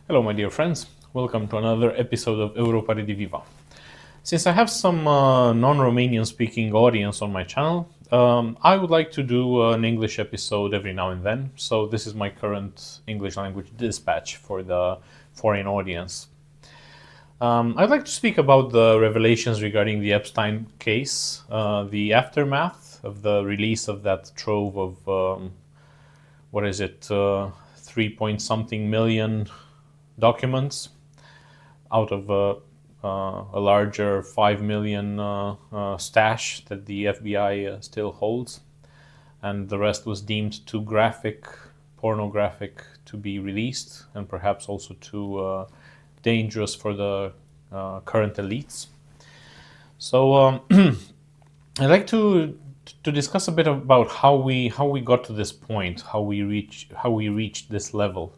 Hello, my dear friends. Welcome to another episode of Europa Rediviva. Since I have some non-Romanian speaking audience on my channel, I would like to do an English episode every now and then. So this is my current English language dispatch for the foreign audience. I'd like to speak about the revelations regarding the Epstein case, the aftermath of the release of that trove of, 3 point something million documents out of a larger 5 million stash that the FBI still holds, and the rest was deemed too graphic, pornographic to be released, and perhaps also too dangerous for the current elites. So I'd like to discuss a bit about how we got to this point, how we reached this level.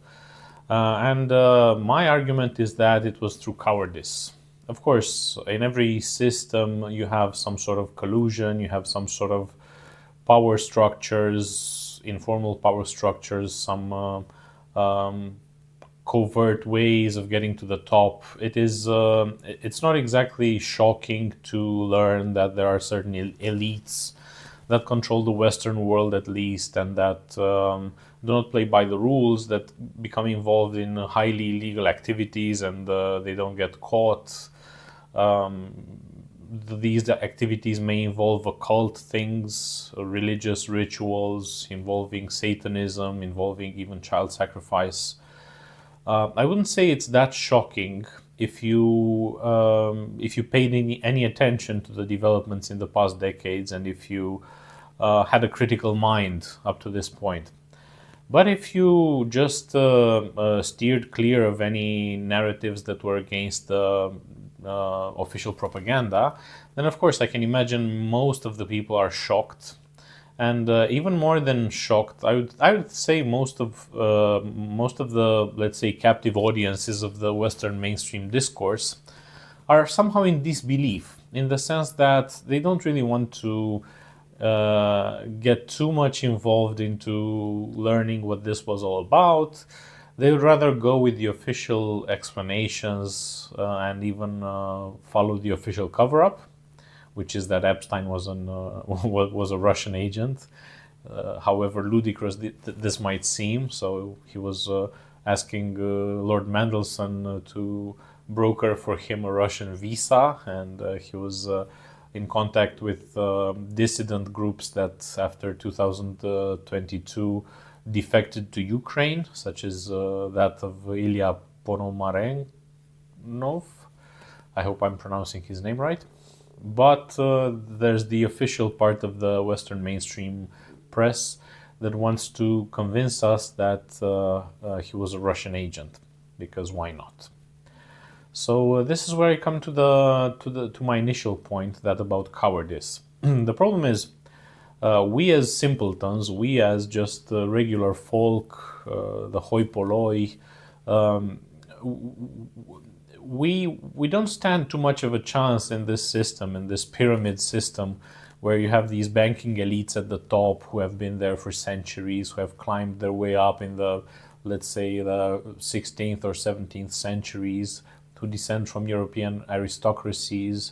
And my argument is that it was through cowardice. Of course, in every system, you have some sort of collusion, you have some sort of power structures, informal power structures, some covert ways of getting to the top. It's not exactly shocking to learn that there are certain elites that control the Western world, at least, and that do not play by the rules, that become involved in highly illegal activities, and they don't get caught. These activities may involve occult things, religious rituals, involving Satanism, involving even child sacrifice. I wouldn't say it's that shocking if you paid any attention to the developments in the past decades, and if you had a critical mind up to this point. But if you just steered clear of any narratives that were against the official propaganda, then of course I can imagine most of the people are shocked. And even more than shocked, I would say most of the, let's say, captive audiences of the Western mainstream discourse are somehow in disbelief, in the sense that they don't really want to get too much involved into learning what this was all about. They would rather go with the official explanations and even follow the official cover-up, which is that Epstein was a Russian agent, however ludicrous this might seem. So he was asking Lord Mandelson to broker for him a Russian visa, and he was in contact with dissident groups that after 2022 defected to Ukraine, such as that of Ilya Ponomarenov. I hope I'm pronouncing his name right. But there's the official part of the Western mainstream press that wants to convince us that he was a Russian agent, because why not? So this is where I come to my initial point, that about cowardice. The problem is, we as simpletons, we as just regular folk, the hoi polloi, we don't stand too much of a chance in this system, in this pyramid system, where you have these banking elites at the top who have been there for centuries, who have climbed their way up in the, let's say, the 16th or 17th centuries, who descend from European aristocracies.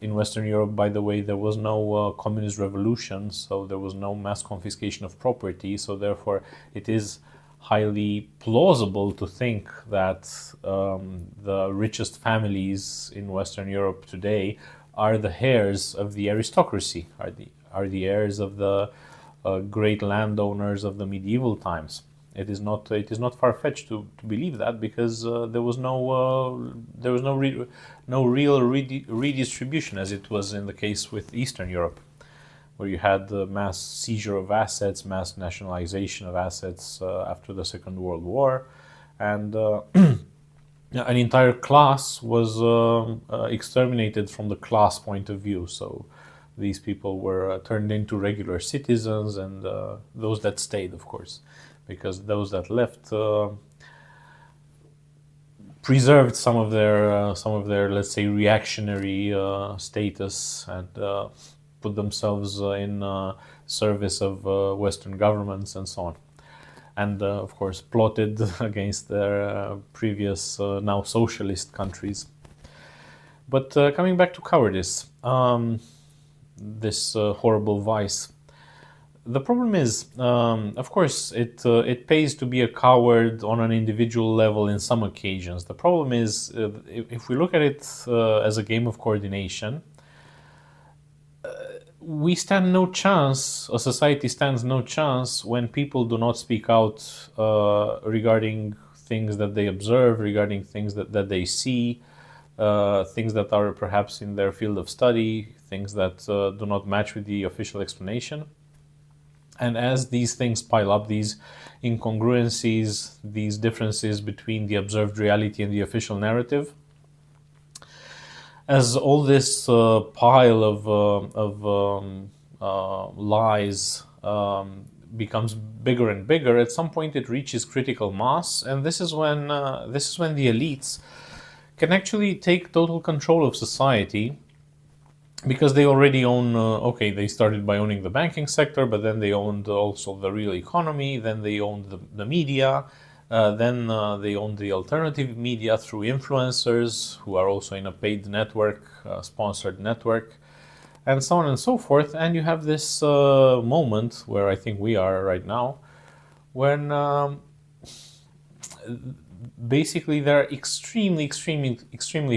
In Western Europe, by the way, there was no communist revolution, so there was no mass confiscation of property, so therefore it is highly plausible to think that the richest families in Western Europe today are the heirs of the aristocracy, are the heirs of the great landowners of the medieval times. It is not far-fetched to believe that, because there was no real redistribution, as it was in the case with Eastern Europe, where you had the mass seizure of assets, mass nationalization of assets after the Second World War, and an entire class was exterminated from the class point of view. So these people were turned into regular citizens, and those that stayed, of course, because those that left preserved some of their, let's say, reactionary status, and put themselves in service of Western governments and so on. and of course plotted against their previous now socialist countries. But coming back to cowardice, this horrible vice. The problem is, of course, it pays to be a coward on an individual level in some occasions. The problem is, if we look at it as a game of coordination, we stand no chance, a society stands no chance when people do not speak out regarding things that they observe, regarding things that they see, things that are perhaps in their field of study, things that do not match with the official explanation. And as these things pile up, these incongruencies, these differences between the observed reality and the official narrative, as all this pile of lies becomes bigger and bigger, at some point it reaches critical mass, and this is when the elites can actually take total control of society, because they already own. They started by owning the banking sector, but then they owned also the real economy. Then they owned the media. Then they own the alternative media through influencers who are also in a paid network, sponsored network, and so on and so forth. And you have this moment where I think we are right now, when basically there are extremely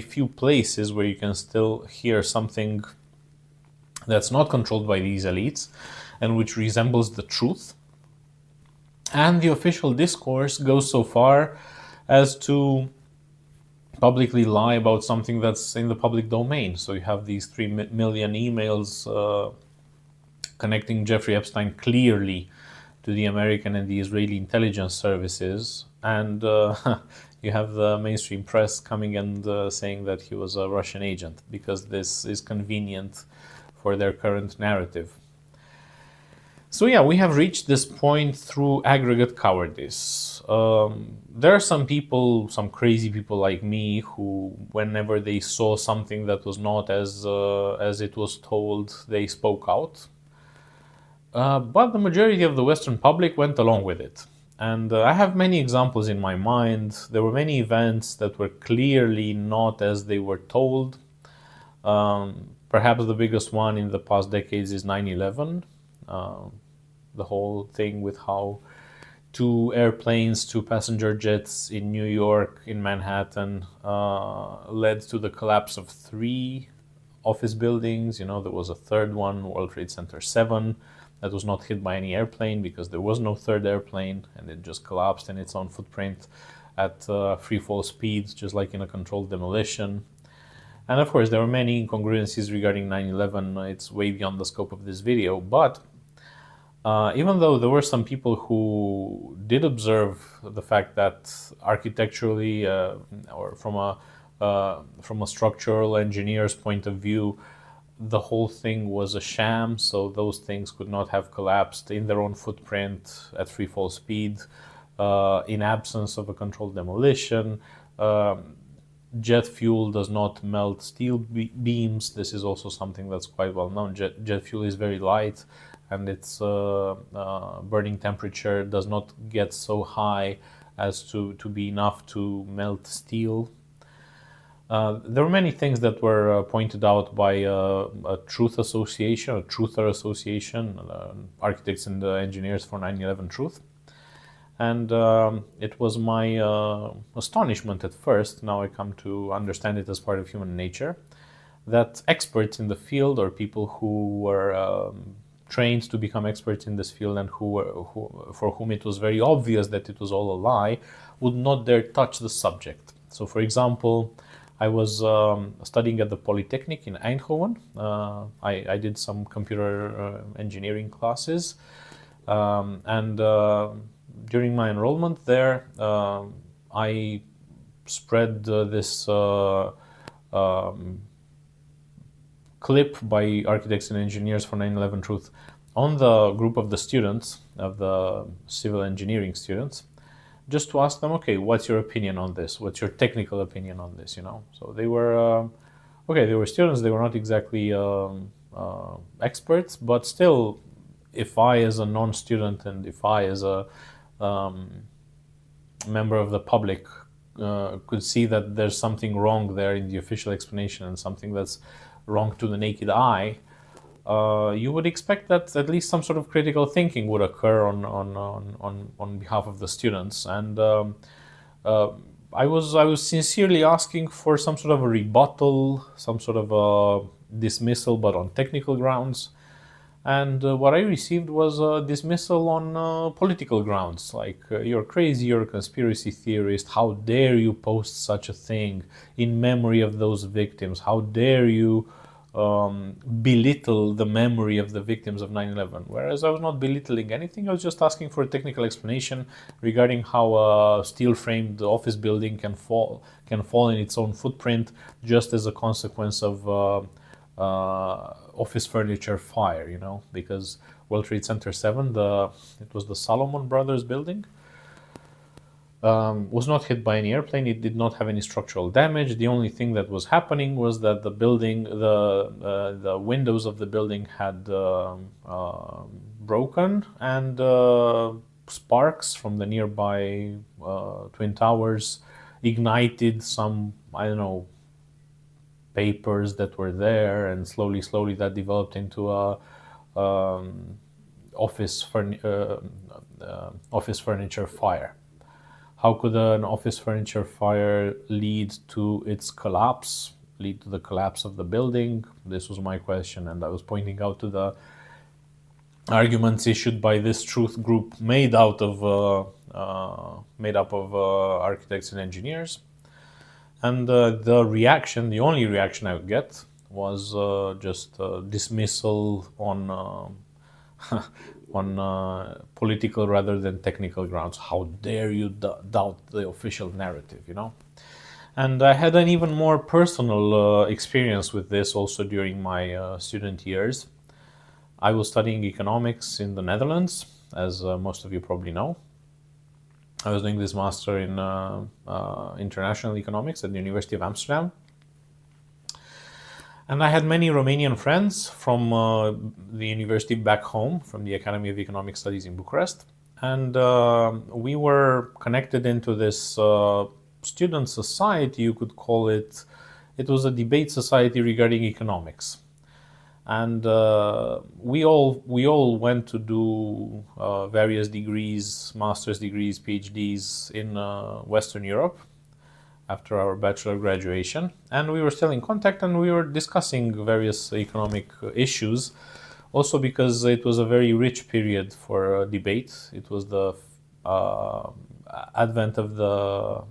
few places where you can still hear something that's not controlled by these elites and which resembles the truth. And the official discourse goes so far as to publicly lie about something that's in the public domain. So you have these 3 million emails connecting Jeffrey Epstein clearly to the American and the Israeli intelligence services. And you have the mainstream press coming and saying that he was a Russian agent, because this is convenient for their current narrative. So yeah, we have reached this point through aggregate cowardice. There are some people, some crazy people like me, who, whenever they saw something that was not as it was told, they spoke out. But the majority of the Western public went along with it. And I have many examples in my mind. There were many events that were clearly not as they were told. Perhaps the biggest one in the past decades is 9/11. The whole thing with how 2 airplanes, 2 passenger jets in New York, in Manhattan, led to the collapse of 3 office buildings. There was a third one, World Trade Center 7, that was not hit by any airplane because there was no third airplane, and it just collapsed in its own footprint at free fall speeds, just like in a controlled demolition. And of course, there were many incongruencies regarding 9/11. It's way beyond the scope of this video, but even though there were some people who did observe the fact that architecturally or from a structural engineer's point of view, the whole thing was a sham, so those things could not have collapsed in their own footprint at free fall speed in absence of a controlled demolition. Jet fuel does not melt steel beams. This is also something that's quite well known. Jet fuel is very light, and its burning temperature does not get so high as to be enough to melt steel. There were many things that were pointed out by a Truth Association, a Truther Association, Architects and Engineers for 9/11 Truth. And it was my astonishment at first, now I come to understand it as part of human nature, that experts in the field, or people who were trained to become experts in this field and for whom it was very obvious that it was all a lie, would not dare touch the subject. So for example, I was studying at the Polytechnic in Eindhoven. I did some computer engineering classes, and during my enrollment there, I spread this clip by Architects and Engineers for 9/11 Truth on the group of the students, of the civil engineering students, just to ask them, okay, what's your opinion on this? What's your technical opinion on this? So they were they were students. They were not exactly experts, but still, if I as a non-student and if I as a member of the public could see that there's something wrong there in the official explanation and something that's wrong to the naked eye, you would expect that at least some sort of critical thinking would occur on behalf of the students. And I was sincerely asking for some sort of a rebuttal, some sort of a dismissal, but on technical grounds. And what I received was a dismissal on political grounds, like you're crazy, you're a conspiracy theorist, how dare you post such a thing in memory of those victims, how dare you belittle the memory of the victims of 9/11. Whereas I was not belittling anything, I was just asking for a technical explanation regarding how a steel-framed office building can fall in its own footprint just as a consequence of office furniture fire, because World Trade Center 7, it was the Salomon Brothers building, was not hit by any airplane. It did not have any structural damage. The only thing that was happening was that the building, the windows of the building had broken, and sparks from the nearby Twin Towers ignited some, I don't know, papers that were there, and slowly that developed into a office furniture fire. How could an office furniture fire lead to its collapse, lead to the collapse of the building? This was my question, and I was pointing out to the arguments issued by this truth group made up of architects and engineers. And the only reaction I would get was just dismissal on political rather than technical grounds. How dare you doubt the official narrative, And I had an even more personal experience with this also during my student years. I was studying economics in the Netherlands, as most of you probably know. I was doing this master in international economics at the University of Amsterdam. And I had many Romanian friends from the university back home, from the Academy of Economic Studies in Bucharest. And we were connected into this student society, you could call it. It was a debate society regarding economics. And we all went to do various degrees, master's degrees, PhDs in Western Europe after our bachelor graduation. And we were still in contact, and we were discussing various economic issues, also because it was a very rich period for debate. It was the advent of the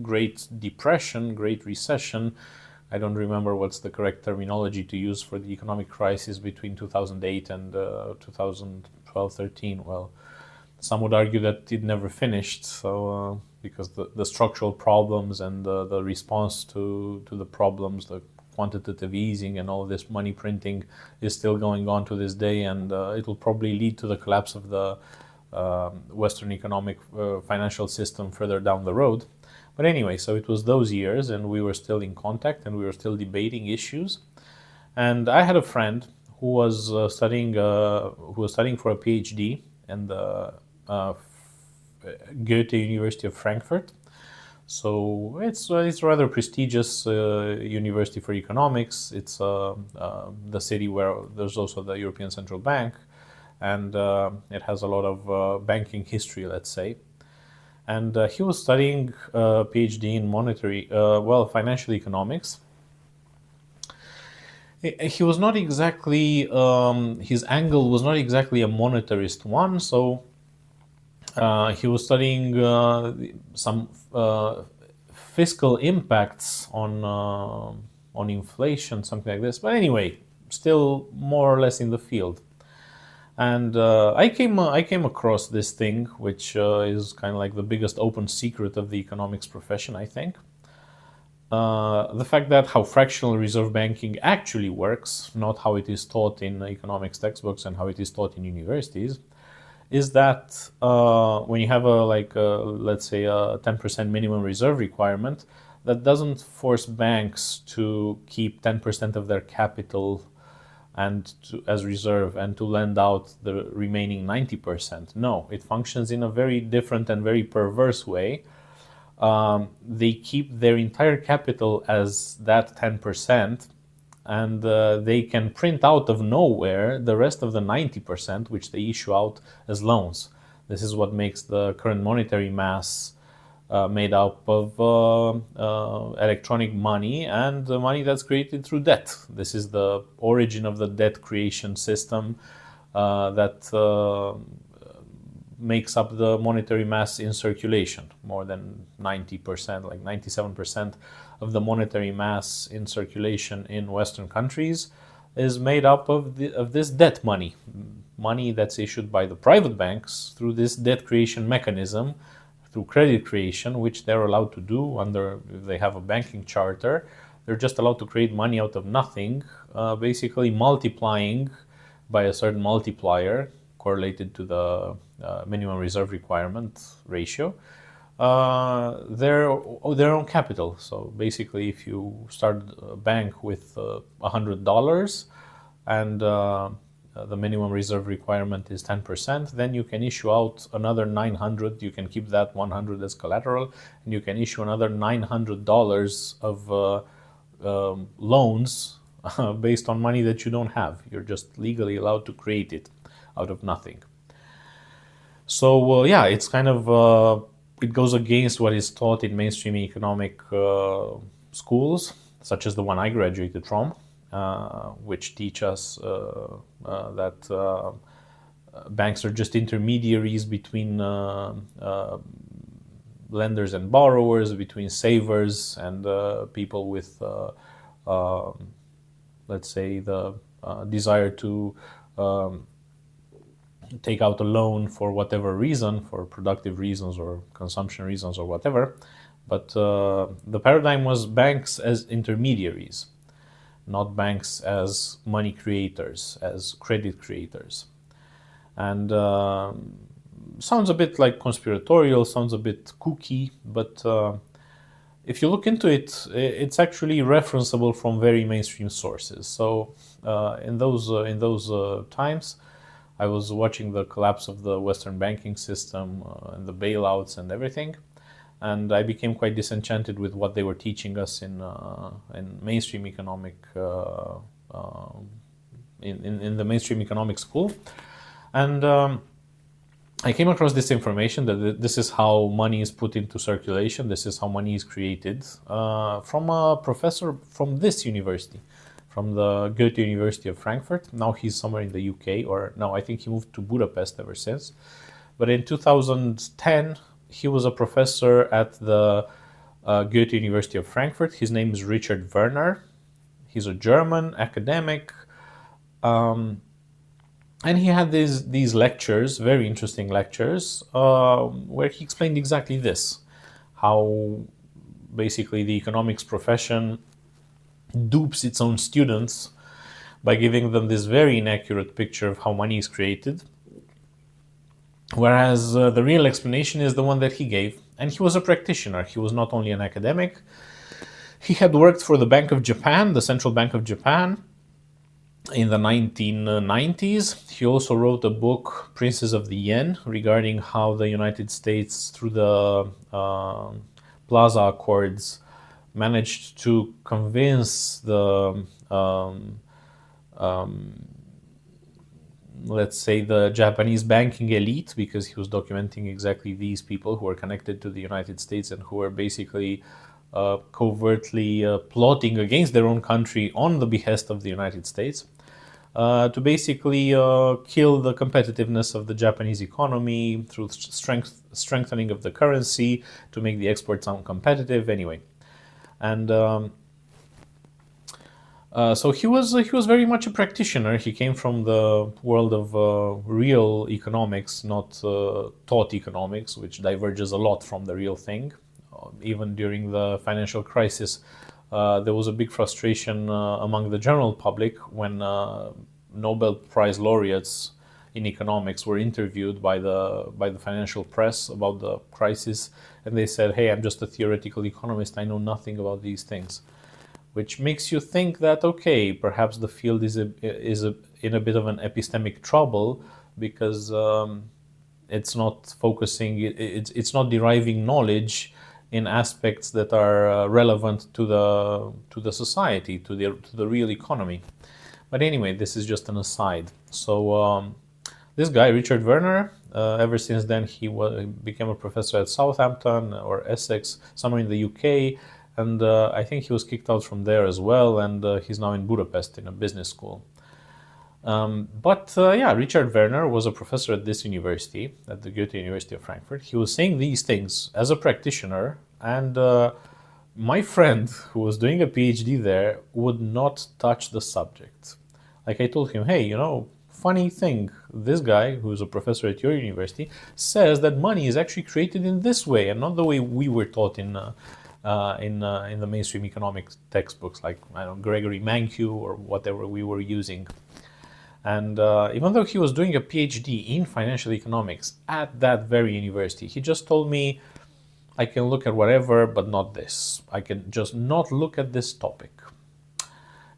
Great Depression, Great Recession. I don't remember what's the correct terminology to use for the economic crisis between 2008 and 2012-13. Well, some would argue that it never finished, so because the structural problems and the response to the problems, the quantitative easing and all of this money printing is still going on to this day, and it will probably lead to the collapse of the Western economic financial system further down the road. But anyway, so it was those years, and we were still in contact, and we were still debating issues. And I had a friend who was studying for a PhD in the Goethe University of Frankfurt. So it's a rather prestigious university for economics. It's the city where there's also the European Central Bank, and it has a lot of banking history, let's say. And he was studying a PhD in financial economics. He was not exactly, his angle was not exactly a monetarist one, so he was studying some fiscal impacts on inflation, something like this. But anyway, still more or less in the field. And I came across this thing, which is kind of like the biggest open secret of the economics profession, I think. The fact that how fractional reserve banking actually works, not how it is taught in economics textbooks and how it is taught in universities, is that when you have let's say a 10% minimum reserve requirement, that doesn't force banks to keep 10% of their capital as reserve and to lend out the remaining 90%. No, it functions in a very different and very perverse way. They keep their entire capital as that 10%, and they can print out of nowhere the rest of the 90%, which they issue out as loans. This is what makes the current monetary mass made up of electronic money and the money that's created through debt. This is the origin of the debt creation system that makes up the monetary mass in circulation. More than 90%, like 97% of the monetary mass in circulation in Western countries is made up of this debt money that's issued by the private banks through this debt creation mechanism, through credit creation, which they're allowed to do if they have a banking charter. They're just allowed to create money out of nothing, basically multiplying by a certain multiplier correlated to the minimum reserve requirement ratio, their own capital. So basically, if you start a bank with $100 and the minimum reserve requirement is 10%, then you can issue out another 900. You can keep that 100 as collateral, and you can issue another $900 of loans based on money that you don't have. You're just legally allowed to create it out of nothing. So it's kind of it goes against what is taught in mainstream economic schools, such as the one I graduated from, which teach us that banks are just intermediaries between lenders and borrowers, between savers and people with, let's say, the desire to take out a loan for whatever reason, for productive reasons or consumption reasons or whatever. But the paradigm was banks as intermediaries, not banks as money creators, as credit creators. And sounds a bit like conspiratorial, sounds a bit kooky, but if you look into it, it's actually referenceable from very mainstream sources. So in those times, I was watching the collapse of the Western banking system and the bailouts and everything, and I became quite disenchanted with what they were teaching us in mainstream economic in the mainstream economic school. And I came across this information that this is how money is put into circulation. This is how money is created from a professor from this university, from the Goethe University of Frankfurt. Now he's somewhere in the UK, or no, I think he moved to Budapest ever since. But in 2010, he was a professor at the Goethe University of Frankfurt. His name is Richard Werner. He's a German academic. And he had these lectures, very interesting lectures, where he explained exactly this, how basically the economics profession dupes its own students by giving them this very inaccurate picture of how money is created, whereas the real explanation is the one that he gave. And he was a practitioner. He was not only an academic. He had worked for the Bank of Japan, the Central Bank of Japan, in the 1990s. He also wrote a book, Princes of the Yen, regarding how the United States, through the Plaza Accords, managed to convince the, let's say, the Japanese banking elite, because he was documenting exactly these people who were connected to the United States and who were basically covertly plotting against their own country on the behest of the United States, to basically kill the competitiveness of the Japanese economy through strengthening of the currency, to make the exports uncompetitive anyway. And so he was very much a practitioner. He came from the world of real economics, not taught economics, which diverges a lot from the real thing. Even during the financial crisis, there was a big frustration among the general public when Nobel Prize laureates in economics were interviewed by the financial press about the crisis, and they said, "Hey, I'm just a theoretical economist. I know nothing about these things." which makes you think that, okay, perhaps the field is in a bit of an epistemic trouble, because it's not focusing, it's not deriving knowledge in aspects that are relevant to the society, to the real economy. But anyway, this is just an aside. So this guy, Richard Werner, ever since then he became a professor at Southampton or Essex, somewhere in the UK, and I think he was kicked out from there as well, and he's now in Budapest in a business school. Yeah, Richard Werner was a professor at this university, at the Goethe University of Frankfurt. He was saying these things as a practitioner, and my friend, who was doing a PhD there, would not touch the subject. Like, I told him, hey, funny thing, this guy, who's a professor at your university, says that money is actually created in this way, and not the way we were taught in the mainstream economics textbooks, like, I don't know, Gregory Mankiw or whatever we were using. And even though he was doing a PhD in financial economics at that very university, he just told me, I can look at whatever, but not this. I can just not look at this topic.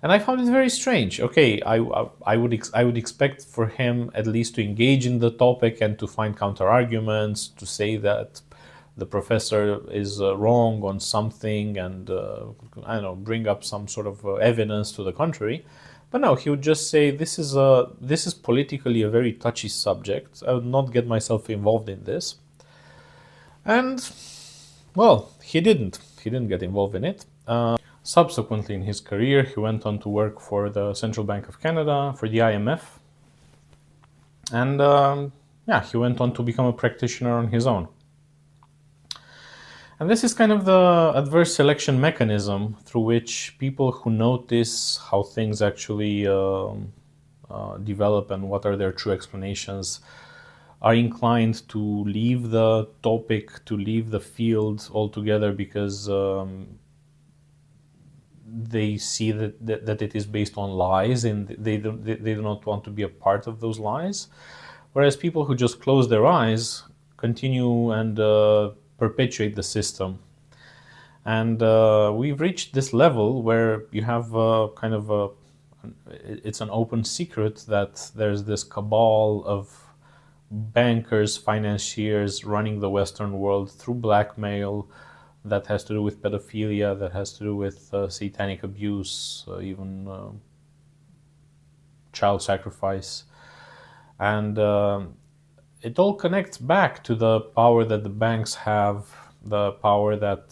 And I found it very strange. Okay, I would expect for him at least to engage in the topic and to find counter arguments, to say that the professor is wrong on something, and I don't know, bring up some sort of evidence to the contrary. But no, he would just say, this is politically a very touchy subject. I would not get myself involved in this. And, well, he didn't get involved in it. Subsequently in his career, he went on to work for the Central Bank of Canada, for the IMF. And yeah, he went on to become a practitioner on his own. And this is kind of the adverse selection mechanism through which people who notice how things actually develop and what are their true explanations are inclined to leave the topic, to leave the field altogether, because they see that it is based on lies, and they do not want to be a part of those lies. Whereas people who just close their eyes continue and perpetuate the system. And we've reached this level where you have it's an open secret that there's this cabal of bankers, financiers running the Western world through blackmail that has to do with pedophilia, that has to do with satanic abuse, even child sacrifice. And it all connects back to the power that the banks have, the power that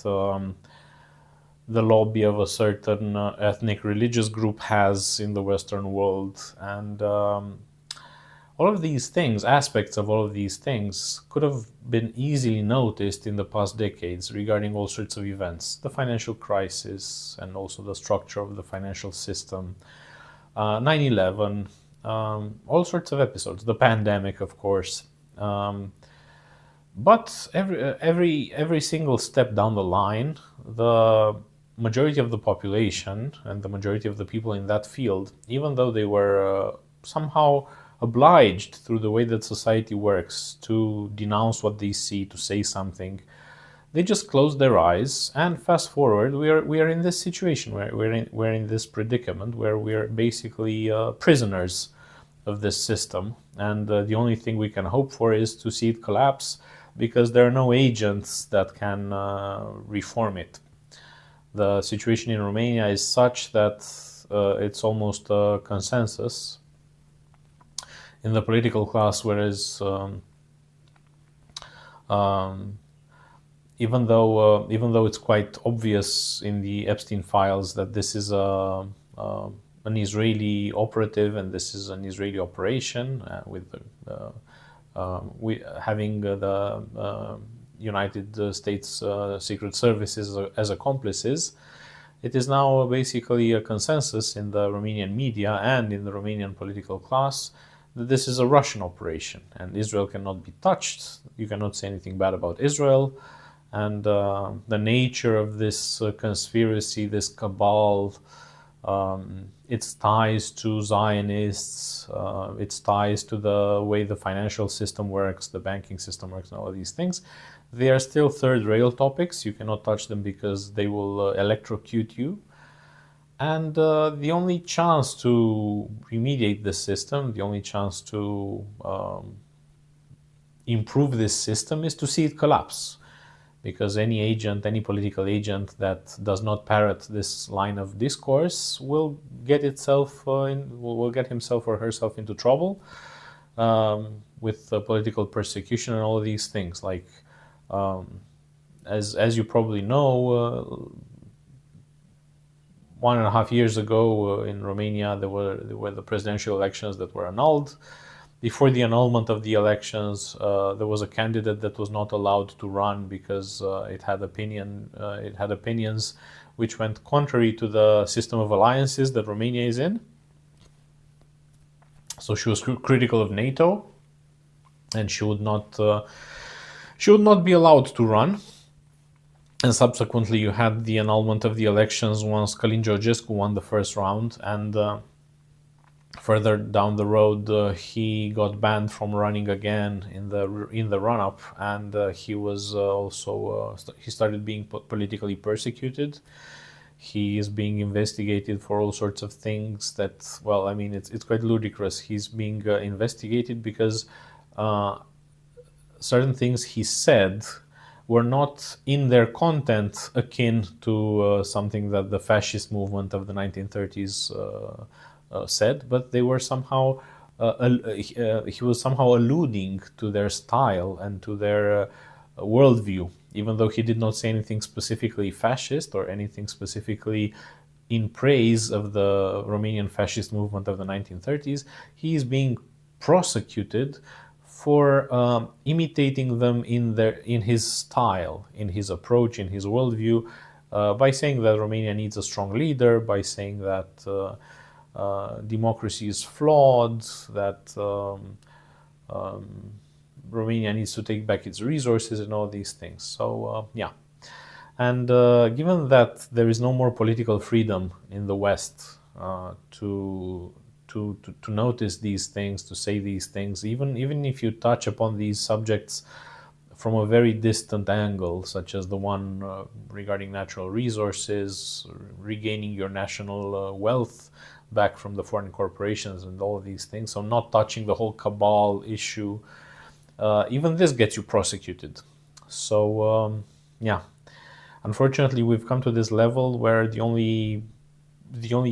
the lobby of a certain ethnic religious group has in the Western world. And all of these things, aspects of all of these things, could have been easily noticed in the past decades regarding all sorts of events. The financial crisis, and also the structure of the financial system, 9/11, all sorts of episodes, the pandemic, of course. But every single step down the line, the majority of the population and the majority of the people in that field, even though they were somehow obliged through the way that society works to denounce what they see, to say something, they just closed their eyes. And fast forward, we are in this situation where we're in this predicament where we're basically prisoners of this system, and the only thing we can hope for is to see it collapse, because there are no agents that can reform it. The situation in Romania is such that it's almost a consensus in the political class, whereas even though it's quite obvious in the Epstein files that this is an Israeli operative and this is an Israeli operation with having the United States Secret Services as accomplices, it is now basically a consensus in the Romanian media and in the Romanian political class that this is a Russian operation and Israel cannot be touched. You cannot say anything bad about Israel. And the nature of this conspiracy, this cabal, its ties to Zionists, its ties to the way the financial system works, the banking system works, and all of these things, they are still third rail topics. You cannot touch them because they will electrocute you. And the only chance to remediate this system, the only chance to improve this system is to see it collapse. Because any agent, any political agent that does not parrot this line of discourse will get will get himself or herself into trouble with political persecution and all of these things. Like, as you probably know, 1.5 years ago in Romania, there were the presidential elections that were annulled. Before the annulment of the elections, there was a candidate that was not allowed to run because it had opinions which went contrary to the system of alliances that Romania is in. So she was critical of NATO, and she would not be allowed to run. And subsequently, you had the annulment of the elections once Călin Georgescu won the first round, and further down the road, he got banned from running again in the run-up, and he was he started being politically persecuted. He is being investigated for all sorts of things that, well, I mean, it's quite ludicrous. He's being investigated because certain things he said were not in their content akin to something that the fascist movement of the 1930s said, but they were somehow he was somehow alluding to their style and to their worldview, even though he did not say anything specifically fascist or anything specifically in praise of the Romanian fascist movement of the 1930s. He is being prosecuted for imitating them in his style, in his approach, in his worldview, by saying that Romania needs a strong leader, by saying that democracy is flawed, that Romania needs to take back its resources and all these things. So yeah, and given that there is no more political freedom in the West to notice these things, to say these things, even if you touch upon these subjects from a very distant angle, such as the one regarding natural resources, regaining your national wealth back from the foreign corporations and all of these things, so not touching the whole cabal issue, even this gets you prosecuted. So yeah, unfortunately, we've come to this level where the only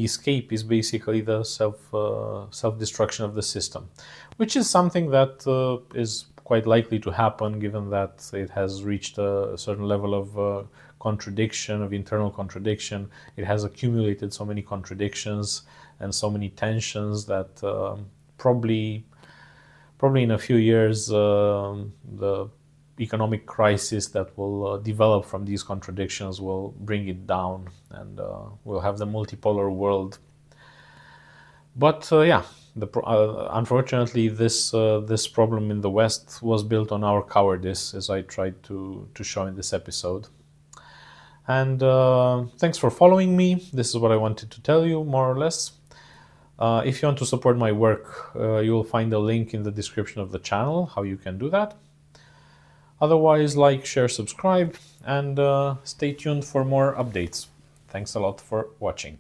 escape is basically the self-destruction of the system, which is something that is quite likely to happen, given that it has reached a certain level of contradiction, of internal contradiction. It has accumulated so many contradictions and so many tensions that probably in a few years the economic crisis that will develop from these contradictions will bring it down, and we'll have the multipolar world. But yeah, unfortunately, this problem in the West was built on our cowardice, as I tried to show in this episode. And thanks for following me. This is what I wanted to tell you, more or less. If you want to support my work, you will find a link in the description of the channel, how you can do that. Otherwise, like, share, subscribe, and stay tuned for more updates. Thanks a lot for watching.